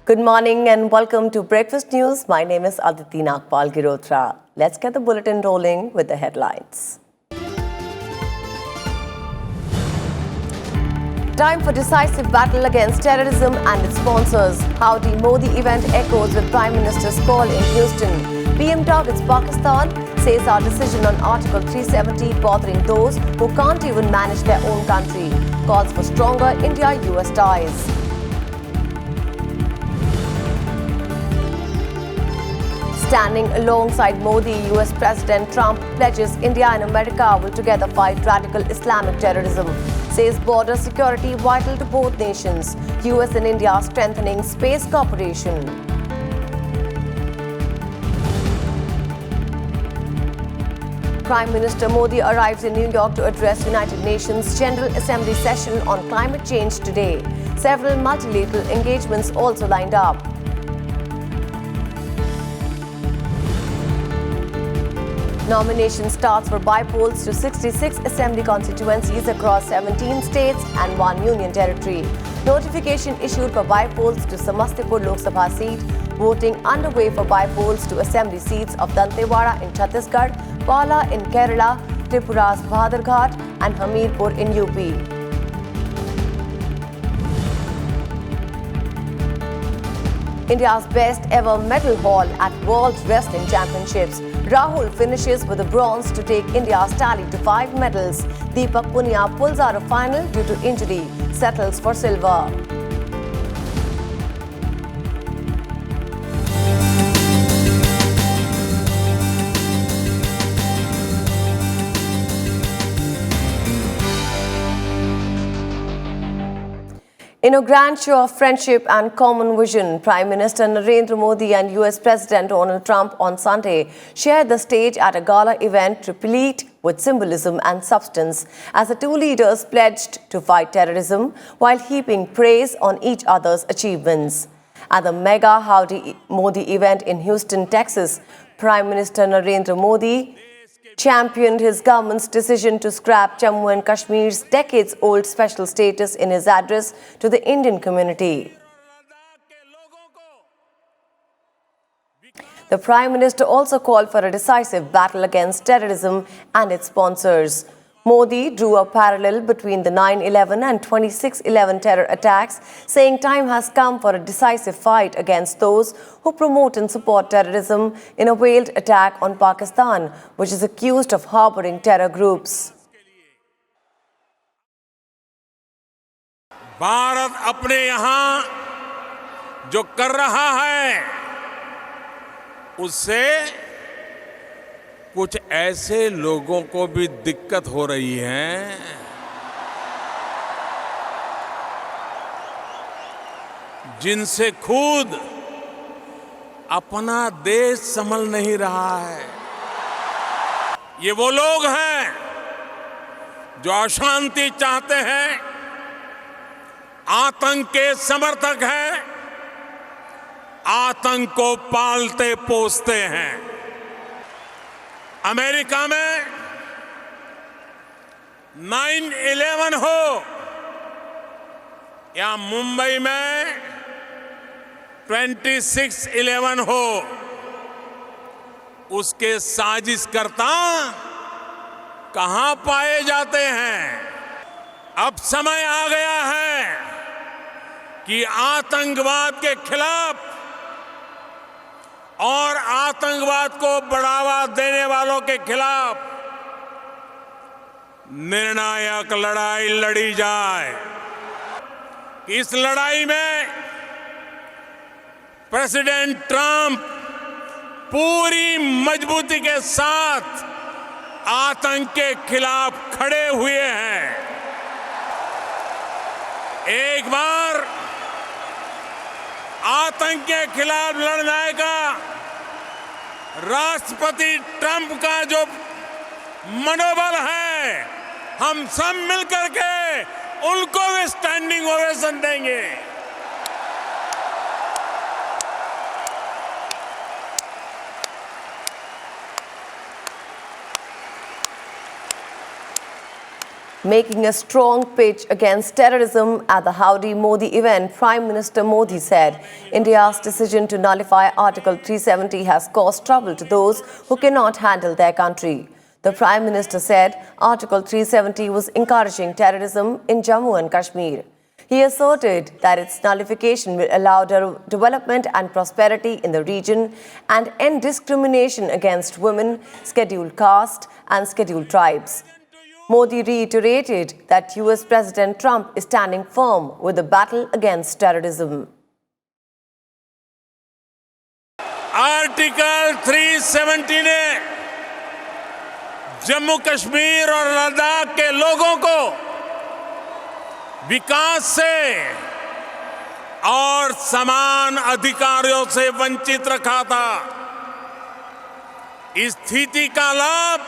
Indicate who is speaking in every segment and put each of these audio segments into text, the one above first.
Speaker 1: Good morning and welcome to Breakfast News. My name is Aditi Nagpal Girotra. Let's get the bulletin rolling with the headlines. Time for decisive battle against terrorism and its sponsors. How the Modi event echoes with Prime Minister's call in Houston. PM targets Pakistan, says our decision on Article 370 bothering those who can't even manage their own country. Calls for stronger India-US ties. Standing alongside Modi, US President Trump pledges India and America will together fight radical Islamic terrorism. Says border security vital to both nations. US and India strengthening space cooperation. Prime Minister Modi arrives in New York to address United Nations General Assembly session on climate change today. Several multilateral engagements also lined up. Nomination starts for by-polls to 66 assembly constituencies across 17 states and 1 union territory. Notification issued for by-polls to Samastipur Lok Sabha seat. Voting underway for by-polls to assembly seats of Dantewada in Chhattisgarh, Pala in Kerala, Tripura's Bhadarghat and Hamirpur in UP. India's best ever medal haul at World Wrestling Championships. Rahul finishes with a bronze to take India's tally to 5 medals. Deepak Punia pulls out of final due to injury, settles for silver. In a grand show of friendship and common vision, Prime Minister Narendra Modi and US President Donald Trump on Sunday shared the stage at a gala event replete with symbolism and substance as the two leaders pledged to fight terrorism while heaping praise on each other's achievements. At the mega Howdy Modi event in Houston, Texas, Prime Minister Narendra Modi championed his government's decision to scrap Jammu and Kashmir's decades-old special status in his address to the Indian community. The Prime Minister also called for a decisive battle against terrorism and its sponsors. Modi drew a parallel between the 9/11 and 26/11 terror attacks, saying time has come for a decisive fight against those who promote and support terrorism in a veiled attack on Pakistan, which is accused of harboring terror groups.
Speaker 2: Bharat अपने यहाँ जो कर रहा है उससे कुछ ऐसे लोगों को भी दिक्कत हो रही है जिनसे खुद अपना देश संभल नहीं रहा है। ये वो लोग हैं जो अशांति चाहते हैं, आतंक के समर्थक हैं, आतंक को पालते पोसते हैं। अमेरिका में 9/11 हो या मुंबई में 26/11 हो, उसके साजिशकर्ता कहां पाए जाते हैं? अब समय आ गया है कि आतंकवाद के खिलाफ और आतंकवाद को बढ़ावा देने वालों के खिलाफ निर्णायक लड़ाई लड़ी जाए। इस लड़ाई में प्रेसिडेंट ट्रंप पूरी मजबूती के साथ आतंक के खिलाफ खड़े हुए हैं। एक बार आतंक के खिलाफ लड़ने का राष्ट्रपति ट्रंप का जो मनोबल है, हम सब मिलकर के उनको भी स्टैंडिंग ओवेशन देंगे।
Speaker 1: Making a strong pitch against terrorism at the Howdy Modi event, Prime Minister Modi said India's decision to nullify Article 370 has caused trouble to those who cannot handle their country. The Prime Minister said Article 370 was encouraging terrorism in Jammu and Kashmir. He asserted that its nullification will allow development and prosperity in the region and end discrimination against women, scheduled caste and scheduled tribes. Modi reiterated that US President Trump is standing firm with the battle against terrorism.
Speaker 2: Article 370 ने जम्मू कश्मीर और लद्दाख के लोगों को विकास से और समान अधिकारों से वंचित रखा था। इस स्थिति का लाभ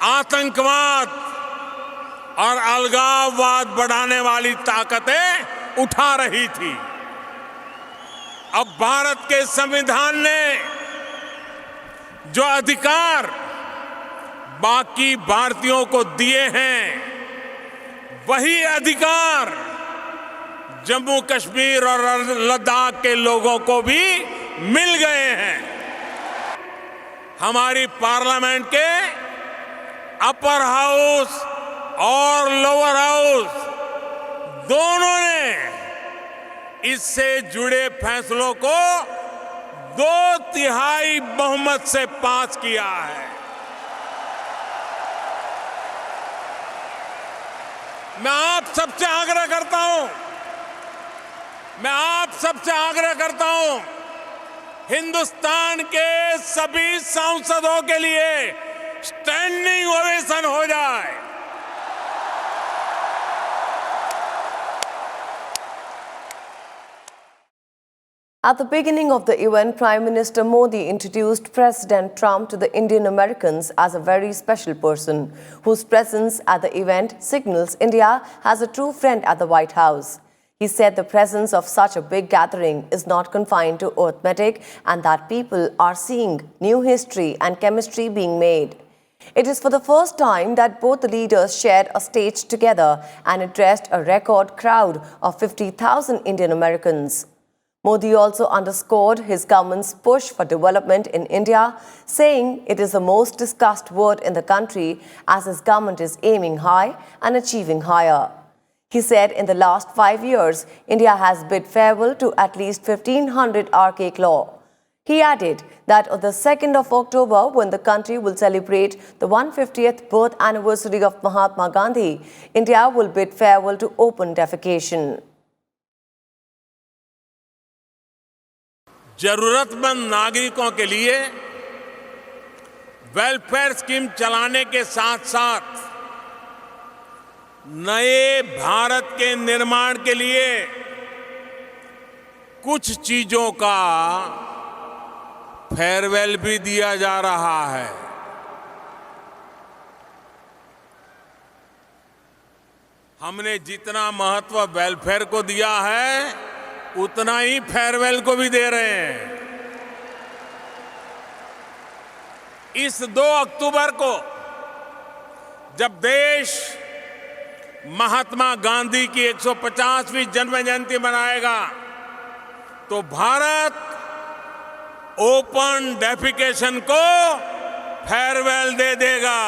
Speaker 2: आतंकवाद और अलगाववाद बढ़ाने वाली ताकतें उठा रही थी। अब भारत के संविधान ने जो अधिकार बाकी भारतीयों को दिए हैं, वही अधिकार जम्मू कश्मीर और लद्दाख के लोगों को भी मिल गए हैं। हमारी पार्लियामेंट के अपर हाउस और लोअर हाउस दोनों ने इससे जुड़े फैसलों को 2/3 बहुमत से पास किया है। मैं आप सबसे आग्रह करता हूं, हिंदुस्तान के सभी सांसदों के लिए स्टैंडिंग ओवेशन हो जाए।
Speaker 1: At the beginning of the event, Prime Minister Modi introduced President Trump to the Indian Americans as a very special person, whose presence at the event signals India has a true friend at the White House. He said the presence of such a big gathering is not confined to arithmetic and that people are seeing new history and chemistry being made. It is for the first time that both the leaders shared a stage together and addressed a record crowd of 50,000 Indian Americans. Modi also underscored his government's push for development in India, saying it is the most discussed word in the country as his government is aiming high and achieving higher. He said in the last 5 years, India has bid farewell to at least 1,500 archaic law. He added that on the 2nd of October, when the country will celebrate the 150th birth anniversary of Mahatma Gandhi, India will bid farewell to open defecation.
Speaker 2: जरूरतमंद नागरिकों के लिए welfare scheme चलाने के साथ साथ नए भारत के निर्माण के लिए कुछ चीजों का फेयरवेल भी दिया जा रहा है। हमने जितना महत्व वेलफेयर को दिया है, उतना ही फेयरवेल को भी दे रहे हैं। इस 2 अक्टूबर को जब देश महात्मा गांधी की 150वीं जन्म जयंती मनाएगा, तो भारत ओपन डेफिकेशन को फेयरवेल दे देगा।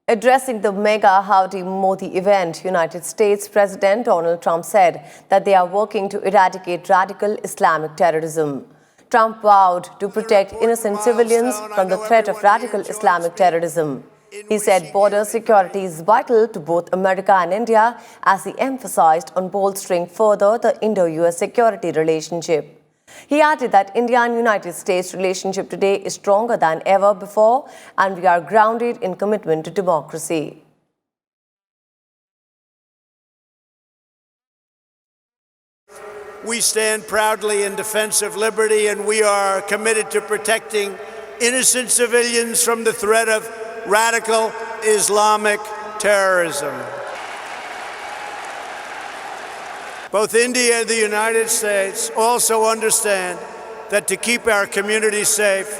Speaker 1: Addressing the mega Howdy Modi event, United States President Donald Trump said that they are working to eradicate radical Islamic terrorism. Trump vowed to protect innocent civilians from the threat of radical Islamic terrorism. He said border security is vital to both America and India, as he emphasized on bolstering further the Indo-US security relationship. He added that India and United States relationship today is stronger than ever before, and we are grounded in commitment to democracy.
Speaker 3: We stand proudly in defense of liberty, and we are committed to protecting innocent civilians from the threat of radical Islamic terrorism. Both India and the United States also understand that to keep our communities safe,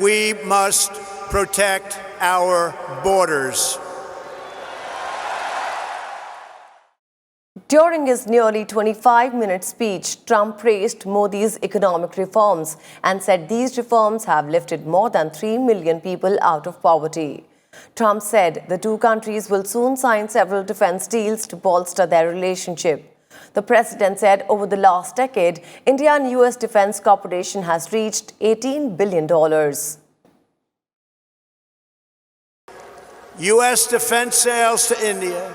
Speaker 3: we must protect our borders.
Speaker 1: During his nearly 25-minute speech, Trump praised Modi's economic reforms and said these reforms have lifted more than 3 million people out of poverty. Trump said the two countries will soon sign several defense deals to bolster their relationship. The president said over the last decade, India and US defense cooperation has reached $18 billion.
Speaker 3: U.S. defense sales to India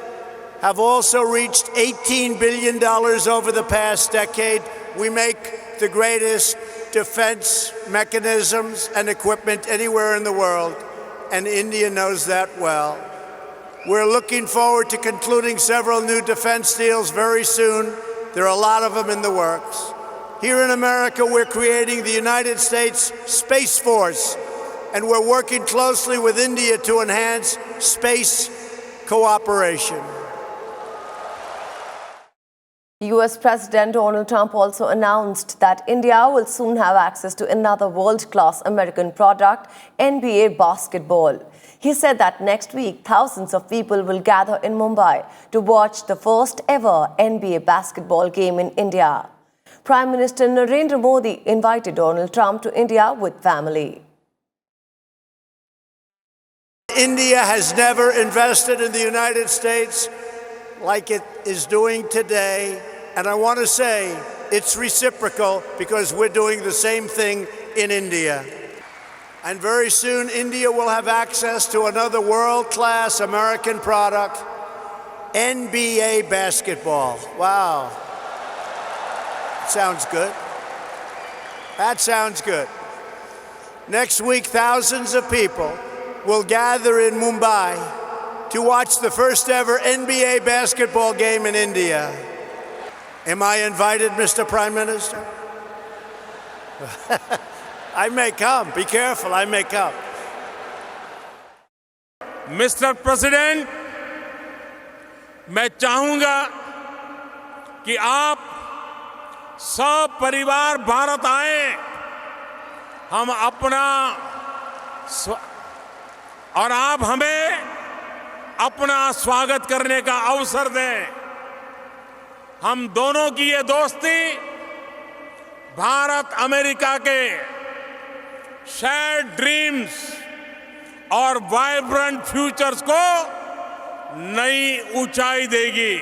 Speaker 3: have also reached $18 billion over the past decade. We make the greatest defense mechanisms and equipment anywhere in the world, and India knows that well. We're looking forward to concluding several new defense deals very soon. There are a lot of them in the works. Here in America, we're creating the United States Space Force, and we're working closely with India to enhance space cooperation.
Speaker 1: US President Donald Trump also announced that India will soon have access to another world-class American product, NBA basketball. He said that next week, thousands of people will gather in Mumbai to watch the first ever NBA basketball game in India. Prime Minister Narendra Modi invited Donald Trump to India with family.
Speaker 3: India has never invested in the United States like it is doing today. And I want to say it's reciprocal because we're doing the same thing in India. And very soon, India will have access to another world-class American product, NBA basketball. Wow. Sounds good. That sounds good. Next week, thousands of people will gather in Mumbai to watch the first ever NBA basketball game in India. Am I invited, Mr. Prime Minister? I may come. Be careful, I may come.
Speaker 2: Mister president, मैं चाहूंगा कि आप सब परिवार भारत आए, हम अपना और आप हमें अपना स्वागत करने का अवसर दें। हम दोनों की ये दोस्ती भारत अमेरिका के शेयर्ड ड्रीम्स और वाइब्रेंट फ्यूचर्स को नई ऊंचाई देगी।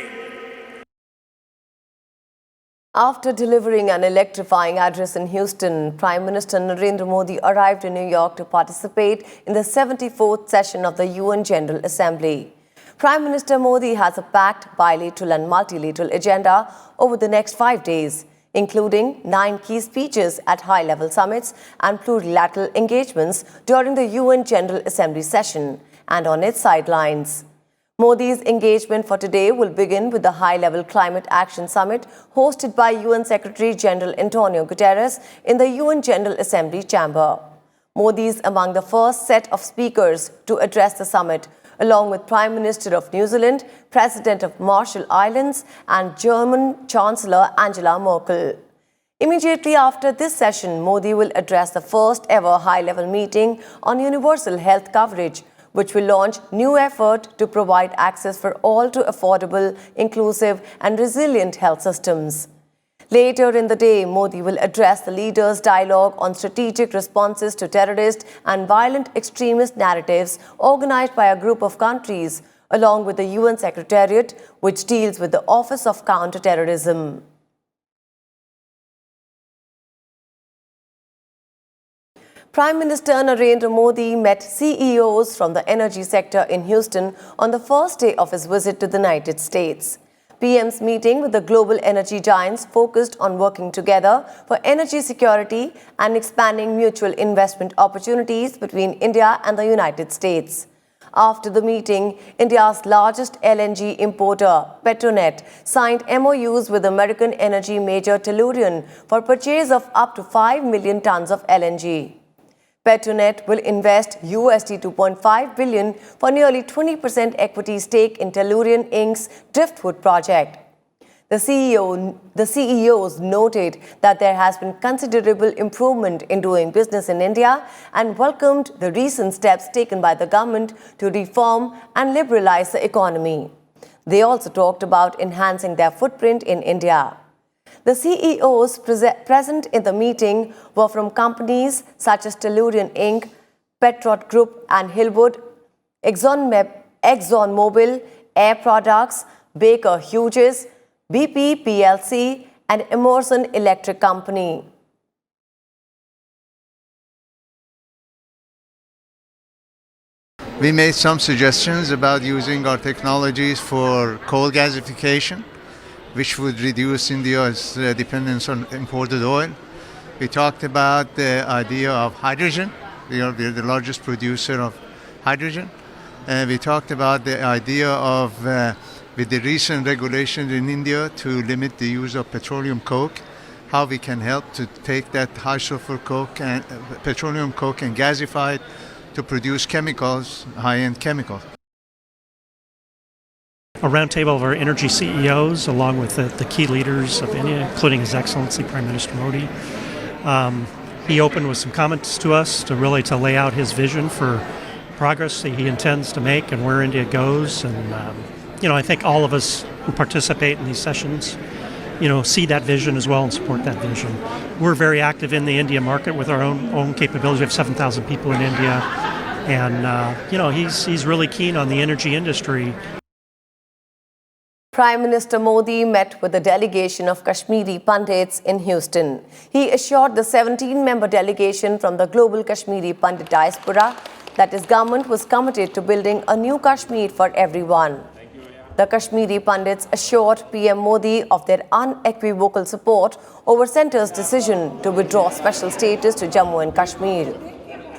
Speaker 1: After delivering an electrifying address in Houston, Prime Minister Narendra Modi arrived in New York to participate in the 74th session of the UN General Assembly. Prime Minister Modi has a packed bilateral and multilateral agenda over the next 5 days, including 9 key speeches at high-level summits and plurilateral engagements during the UN General Assembly session and on its sidelines. Modi's engagement for today will begin with the high-level Climate Action Summit hosted by UN Secretary-General Antonio Guterres in the UN General Assembly chamber. Modi is among the first set of speakers to address the summit, along with Prime Minister of New Zealand, President of Marshall Islands, and German Chancellor Angela Merkel. Immediately after this session, Modi will address the first ever high-level meeting on universal health coverage, which will launch new effort to provide access for all to affordable, inclusive, and resilient health systems. Later in the day, Modi will address the leaders' dialogue on strategic responses to terrorist and violent extremist narratives organized by a group of countries, along with the UN Secretariat, which deals with the Office of Counterterrorism. Prime Minister Narendra Modi met CEOs from the energy sector in Houston on the first day of his visit to the United States. PM's meeting with the global energy giants focused on working together for energy security and expanding mutual investment opportunities between India and the United States. After the meeting, India's largest LNG importer, Petronet, signed MOUs with American energy major Tellurian for purchase of up to 5 million tons of LNG. Petronet will invest $2.5 billion for nearly 20% equity stake in Tellurian Inc.'s Driftwood project. The CEOs noted that there has been considerable improvement in doing business in India and welcomed the recent steps taken by the government to reform and liberalize the economy. They also talked about enhancing their footprint in India. The CEOs present in the meeting were from companies such as Tellurian Inc., Petrot Group and Hillwood, ExxonMobil, Air Products, Baker Hughes, BP plc and Emerson Electric Company.
Speaker 4: We made some suggestions about using our technologies for coal gasification, which would reduce India's dependence on imported oil. We talked about the idea of hydrogen. We are the largest producer of hydrogen. We talked about the idea of with the recent regulations in India to limit the use of petroleum coke, how we can help to take that high sulfur coke and petroleum coke and gasify it to produce chemicals, high-end chemicals.
Speaker 5: A roundtable of our energy CEOs, along with the key leaders of India, including His Excellency Prime Minister Modi. He opened with some comments to us to lay out his vision for progress that he intends to make and where India goes. And I think all of us who participate in these sessions, see that vision as well and support that vision. We're very active in the India market with our own capabilities. We have 7,000 people in India, and he's really keen on the energy industry.
Speaker 1: Prime Minister Modi met with a delegation of Kashmiri Pandits in Houston. He assured the 17-member delegation from the global Kashmiri Pandit diaspora that his government was committed to building a new Kashmir for everyone. The Kashmiri Pandits assured PM Modi of their unequivocal support over centre's decision to withdraw special status to Jammu and Kashmir.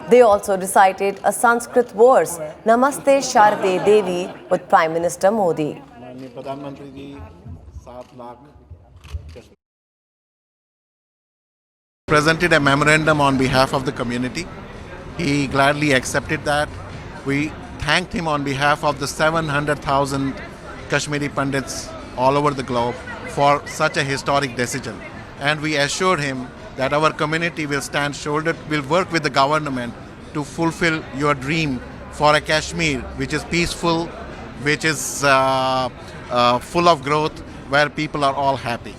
Speaker 1: They also recited a Sanskrit verse, Namaste Sharade Devi, with Prime Minister Modi.
Speaker 6: Presented a memorandum on behalf of the community. He gladly accepted that. We thanked him on behalf of the 700,000 Kashmiri Pandits all over the globe for such a historic decision. And we assured him that our community will will work with the government to fulfill your dream for a Kashmir which is peaceful, which is full of growth, where people are all happy.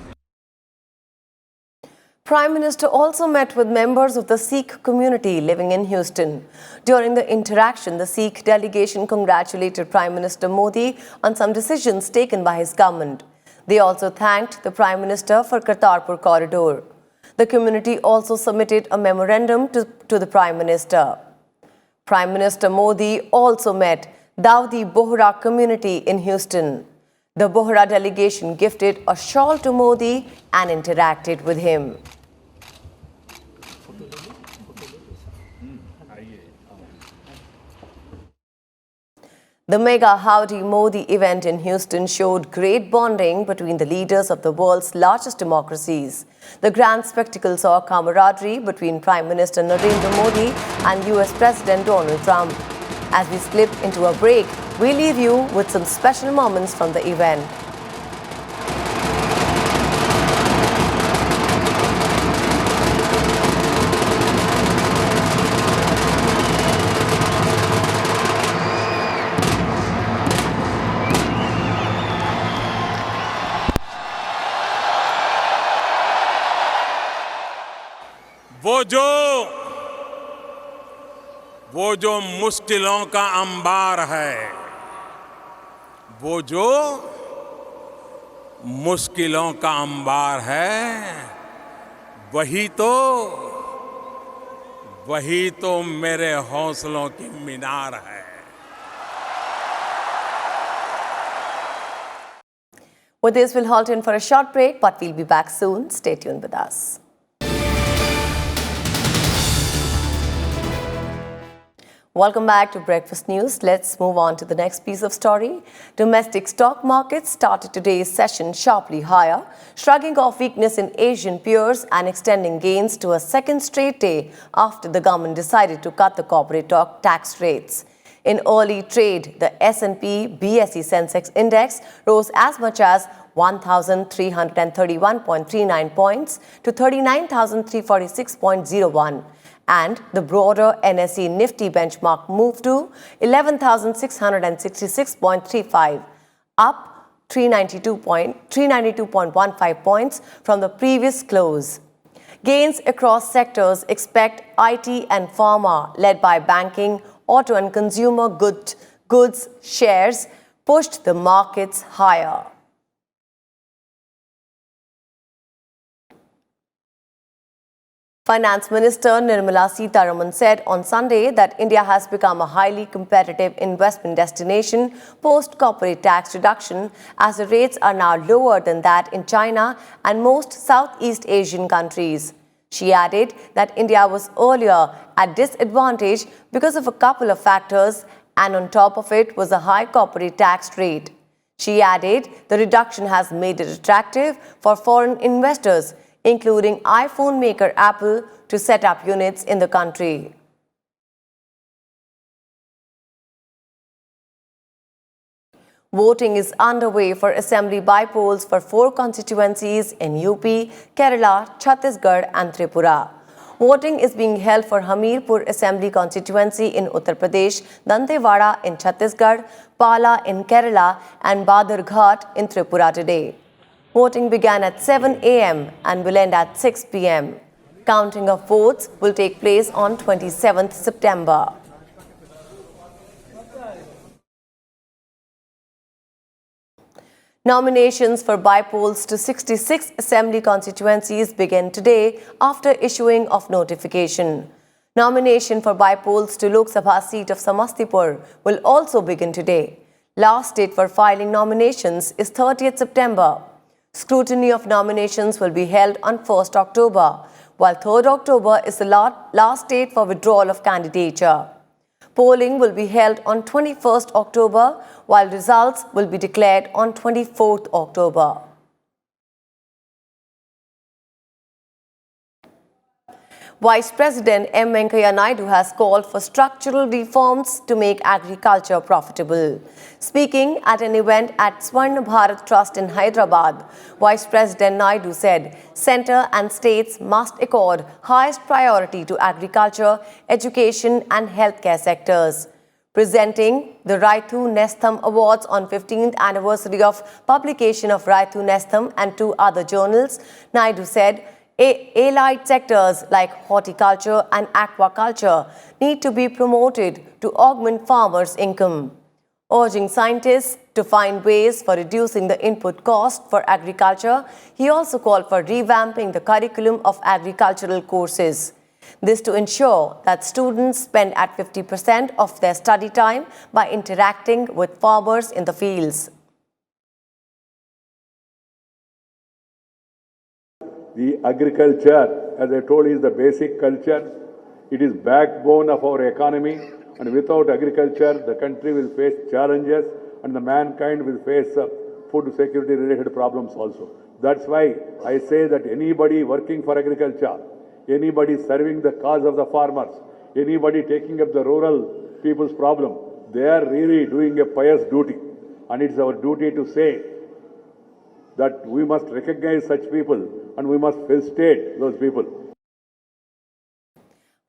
Speaker 1: Prime Minister also met with members of the Sikh community living in Houston. During the interaction, the Sikh delegation congratulated Prime Minister Modi on some decisions taken by his government. They also thanked the Prime Minister for Kartarpur corridor. The community also submitted a memorandum to the Prime Minister. Prime Minister Modi also met Dawoodi Bohra community in Houston. The Bohra delegation gifted a shawl to Modi and interacted with him. The mega Howdy Modi event in Houston showed great bonding between the leaders of the world's largest democracies. The grand spectacle saw camaraderie between Prime Minister Narendra Modi and US President Donald Trump. As we slip into a break, we leave you with some special moments from the event.
Speaker 2: वो जो मुश्किलों का अंबार है, वो जो मुश्किलों का अंबार है, वही तो मेरे हौसलों की मीनार है.
Speaker 1: With this, we'll halt in for a short break, but we'll be back soon. Stay tuned with us. Welcome back to Breakfast News. Let's move on to the next piece of story. Domestic stock markets started today's session sharply higher, shrugging off weakness in Asian peers and extending gains to a second straight day after the government decided to cut the corporate tax rates. In early trade, the S&P BSE Sensex Index rose as much as 1,331.39 points to 39,346.01. And the broader NSE Nifty benchmark moved to 11,666.35, up 392.15 points from the previous close. Gains across sectors expect IT and pharma, led by banking, auto and consumer goods shares, pushed the markets higher. Finance Minister Nirmala Sitharaman said on Sunday that India has become a highly competitive investment destination post-corporate tax reduction, as the rates are now lower than that in China and most Southeast Asian countries. She added that India was earlier at disadvantage because of a couple of factors, and on top of it was a high corporate tax rate. She added the reduction has made it attractive for foreign investors, including iPhone maker Apple, to set up units in the country. Voting is underway for assembly by-polls for 4 constituencies in UP, Kerala, Chhattisgarh and Tripura. Voting is being held for Hamirpur Assembly constituency in Uttar Pradesh, Dantewada in Chhattisgarh, Pala in Kerala and Badarghat in Tripura today. Voting began at 7 a.m. and will end at 6 p.m. Counting of votes will take place on 27th September. Nominations for by-polls to 66 assembly constituencies begin today after issuing of notification. Nomination for by-polls to Lok Sabha seat of Samastipur will also begin today. Last date for filing nominations is 30th September. Scrutiny of nominations will be held on 1st October, while 3rd October is the last date for withdrawal of candidature. Polling will be held on 21st October, while results will be declared on 24th October. Vice President M K Naidu has called for structural reforms to make agriculture profitable. Speaking at an event at Swarna Bharat Trust in Hyderabad, Vice President Naidu said centre and states must accord highest priority to agriculture, education and healthcare sectors. Presenting the Raitu Nestham Awards on 15th anniversary of publication of Raitu Nestham and 2 other journals, Naidu said allied sectors like horticulture and aquaculture need to be promoted to augment farmers' income. Urging scientists to find ways for reducing the input cost for agriculture, he also called for revamping the curriculum of agricultural courses. This to ensure that students spend at 50% of their study time by interacting with farmers in the fields.
Speaker 7: The agriculture, as I told you, is the basic culture. It is backbone of our economy, and without agriculture, the country will face challenges, and the mankind will face food security related problems also. That's why I say that anybody working for agriculture, anybody serving the cause of the farmers, anybody taking up the rural people's problem, they are really doing a pious duty. And it's our duty to say that we must recognize such people and we must felicitate those people.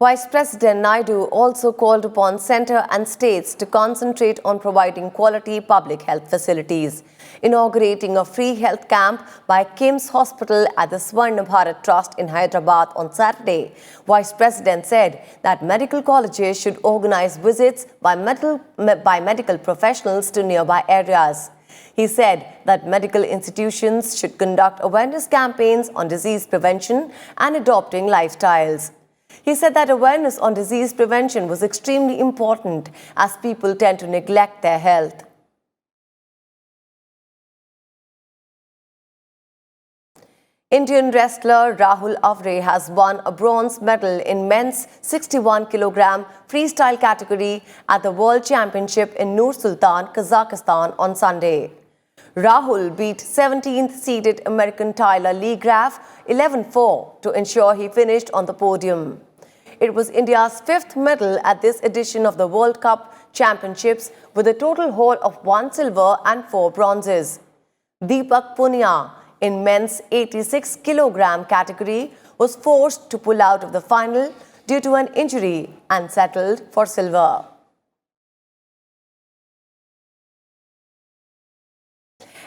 Speaker 1: Vice President Naidu also called upon centre and states to concentrate on providing quality public health facilities. Inaugurating a free health camp by KIMS Hospital at the Swarna Bharat Trust in Hyderabad on Saturday, Vice President said that medical colleges should organize visits by medical professionals to nearby areas. He said that medical institutions should conduct awareness campaigns on disease prevention and adopting lifestyles. He said that awareness on disease prevention was extremely important as people tend to neglect their health. Indian wrestler Rahul Avray has won a bronze medal in men's 61 kg freestyle category at the World Championship in Nur Sultan, Kazakhstan on Sunday. Rahul beat 17th-seeded American Tyler Lee Graf 11-4 to ensure he finished on the podium. It was India's 5th medal at this edition of the World Cup Championships, with a total haul of 1 silver and 4 bronzes. Deepak Punia, in men's 86 kilogram category, was forced to pull out of the final due to an injury and settled for silver.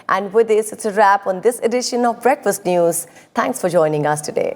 Speaker 1: And with this, it's a wrap on this edition of Breakfast News. Thanks for joining us today.